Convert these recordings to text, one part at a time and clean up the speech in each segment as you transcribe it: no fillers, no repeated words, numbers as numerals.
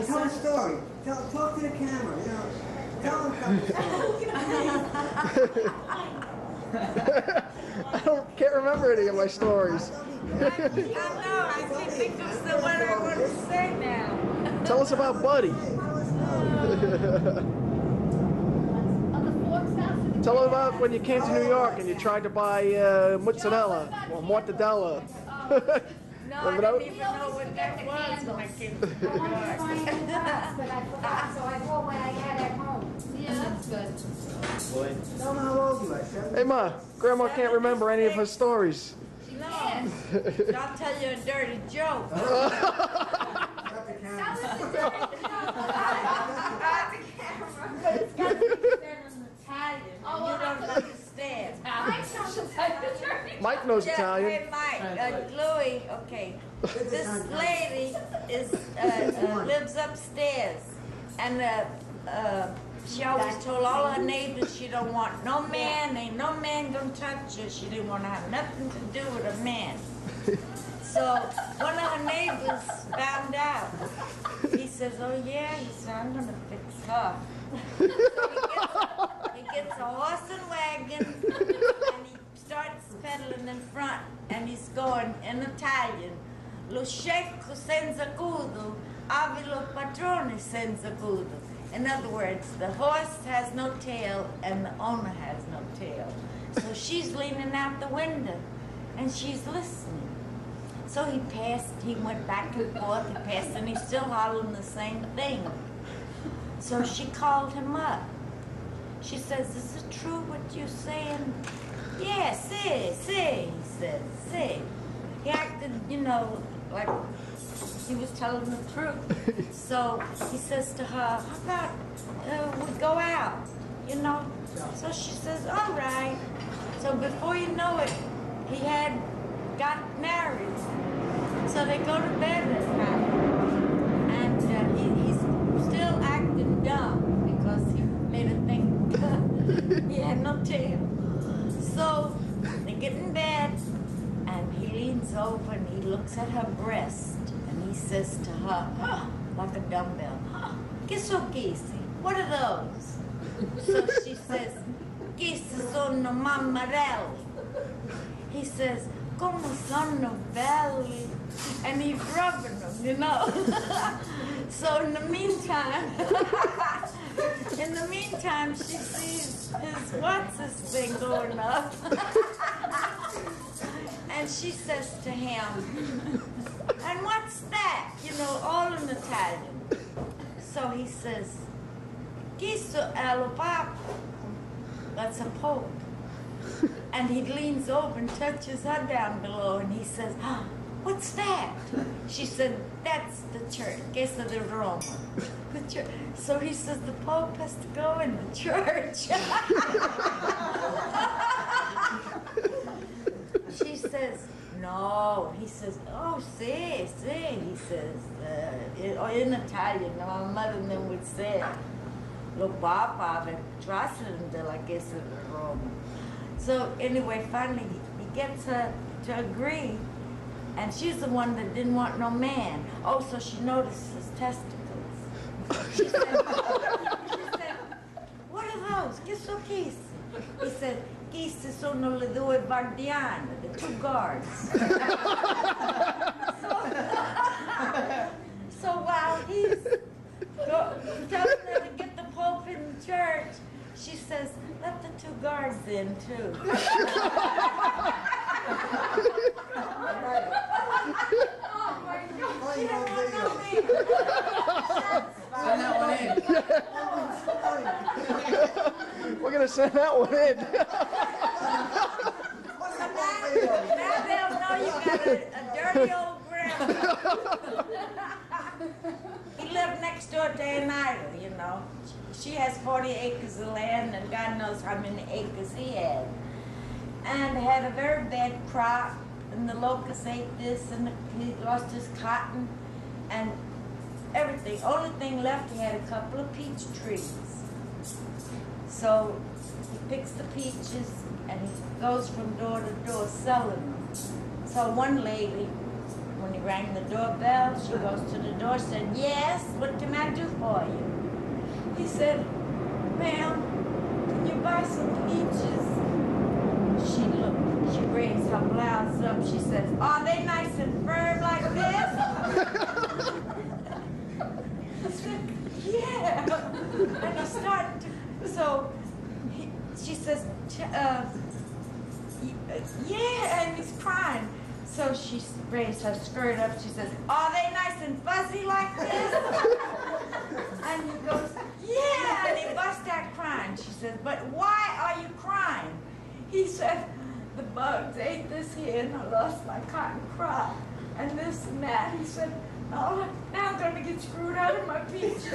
tell a story. Talk to the camera, you know. Tell them something. Can't remember any of my stories. I know, I think it's the one I want to say now. Tell us about Buddy. Tell us about when you came to New York and you tried to buy mozzarella or mortadella. No, I didn't even know what that was when I came to New York. But I forgot, so I bought what I had at home. Yeah, that's good. Tell them how old you are, 7. Hey Ma, Grandma can't remember any of her stories. No, I'll tell you a dirty joke. Cut the camera. It's got to be said in Italian. You don't understand. Mike knows Yeah, Italian. hey Mike, Louis, okay. This lady is lives upstairs, and she always told all her neighbors she don't want no man, ain't no man gonna touch her. She didn't want to have nothing to do with a man. So one of her neighbors found out. He says, "Oh yeah," he said, "I'm gonna fix her." So he gets a horse and wagon, and he starts pedaling in front, and he's going in Italian. Lo scecco senza cudo, ave lo padrone senza cudo. In other words, the horse has no tail and the owner has no tail. So she's leaning out the window and she's listening. So he went back and forth, he passed, and he's still hollering the same thing. So she called him up. She says, "Is it true what you're saying?" "Yeah, see," he says, "see." He acted, you know, like he was telling the truth. So he says to her, "How about we go out, you know?" So she says, "All right." So before you know it, he had got married. So they go to bed at night. And he's still acting dumb because he made her think he had no tail. So they get in bed, and he leans over and he looks at her breast, and he says to her, like a dumbbell, "Che so questi? What are those?" So she says, "Questi sono mammarelli." He says, "Come sono belli," and he's rubbing them, you know. So in the meantime, she sees his thing going up. And she says to him, "And what's that?" You know, all in Italian. So he says, "Questo è lo Papa." That's a pope. And he leans over and touches her down below, and he says, "What's that?" She said, "That's the church, Chiesa di Roma." The church. So he says, "The Pope has to go in the church." She says, "No." He says, "Oh, sì. He says, in Italian, my mother and them would say, "Lo Papa ave trasferito della Chiesa di Roma." So anyway, finally he gets her to agree, and she's the one that didn't want no man. Oh, so she noticed his testicles. She said, "What are those? Che so questi?" He said, "Questi sono le due guardiane, the 2 guards." So while he's telling her to get the Pope in the church, she says, "Let the 2 guards in too." Oh my God. She don't want no man. Send that one in. We're gonna send that one in. Now they'll know you got a dirty old grandma. He lived next door to Anita, you know. She has 40 acres of land, and God knows how many acres he had. And had a very bad crop, and the locusts ate this, and he lost his cotton, and everything. Only thing left, he had a couple of peach trees. So he picks the peaches, and he goes from door to door selling them. So one lady, when he rang the doorbell, she goes to the door, said, yes, what can I do for you? He said, ma'am, can you buy some peaches? She looked, she raised her blouse up, she says, are they nice and firm like this? He said, yeah. And he started to, so she says, yeah, and he's crying. So she raised her skirt up. She says, are they nice and fuzzy like this? And he goes, yeah, and he busts out crying. She says, but why are you crying? He said, the bugs ate this here and I lost my cotton crop. And this and that. He said, oh, now I'm going to get screwed out of my peaches.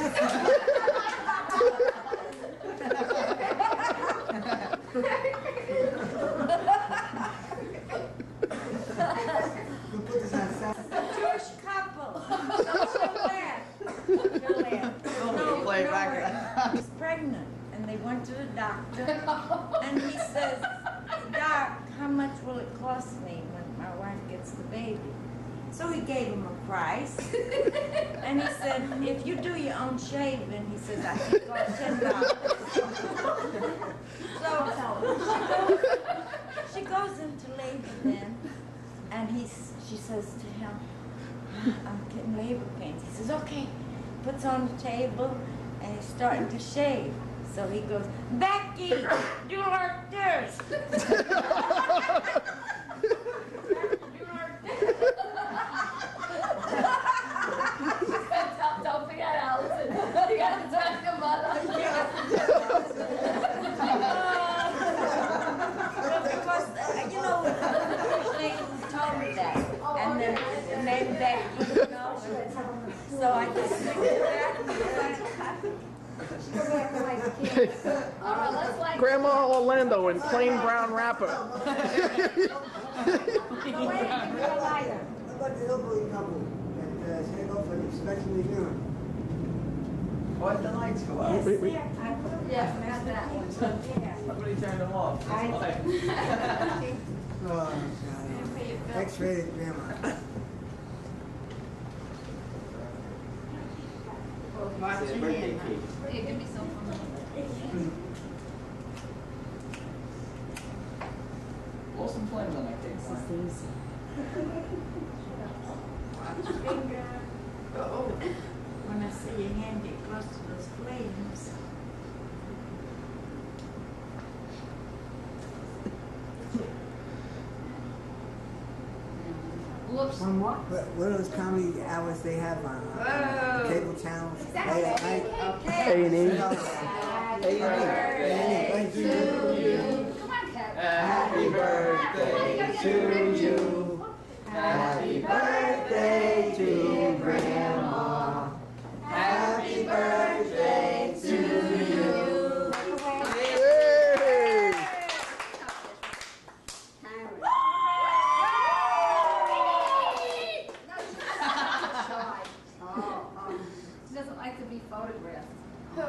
Jewish couple. She'll laugh. Play back. He's pregnant, and they went to the doctor, and he says, Doc, how much will it cost me when my wife gets the baby? So he gave him a price, and he said, if you do your own shaving, he says, I think it costs $10. So she goes into labor then, and she says to him, I'm getting labor pains. He says, okay. Puts on the table, and he's starting to shave. So he goes, Becky, do like this. Don't forget, Allison. You got to talk to mother. Because, you know, usually told me that. And then the name Becky, you know. So I just figured that. All right, let's like. Grandma Orlando in plain brown wrapper. How about the elderly couple that said go for an inspection review? Why did the lights go out? Wait. Yeah, that's that one. Somebody turned them off. That's why. Oh, X-rated grandma. Watch your Birthday hand. cake. Yeah, give me some. Blow some flames on that cake. Watch your finger. Oh, when I see your hand get close to those flames. Whoops. What are those comedy hours they have on cable channels? Late at night? A&E. Thank you. Come on, Kat. Happy birthday to you. Happy birthday to Grandma. Happy birthday to you. Hey! She doesn't like to be photographed. Who?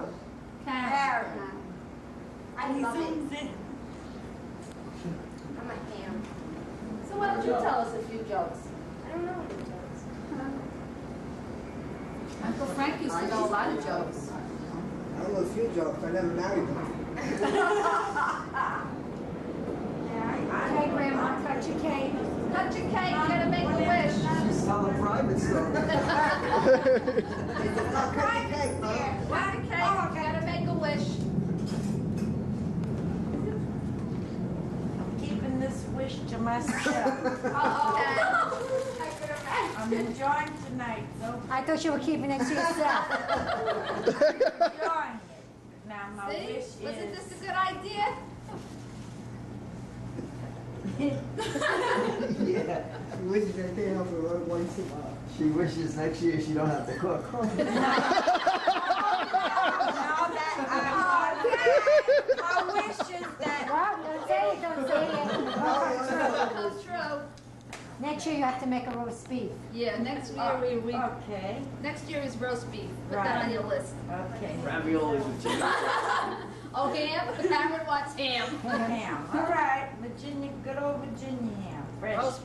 Karen. Karen. I He love it. zooms in. I'm a ham. So why don't you tell us a few jokes? I don't know what it does. Uncle Frank used to know a lot of jokes. I know a few jokes, I never married them. Okay, Grandma, cut your cake. Cut your cake, you gotta make a wish. Tell a private story. Cut the cake, huh? Cut the cake, you gotta make a wish. I'm keeping this wish to myself. I'm enjoying tonight, so I thought you were keeping it to yourself. enjoying it. Now my See? wish Wasn't is. this a good idea? Yeah. She wishes they came up with one soup. She wishes next year she don't have to cook. No, that my wish is that. Well, don't say it, don't say it. That's true. Next year you have to make a roast beef. Yeah, next year we Okay, next year is roast beef. Put that Right. on your list. okay. Raviolis with chicken. Oh, ham? Cameron wants ham. Ham, all right. Virginia, good old Virginia ham, fresh. Roast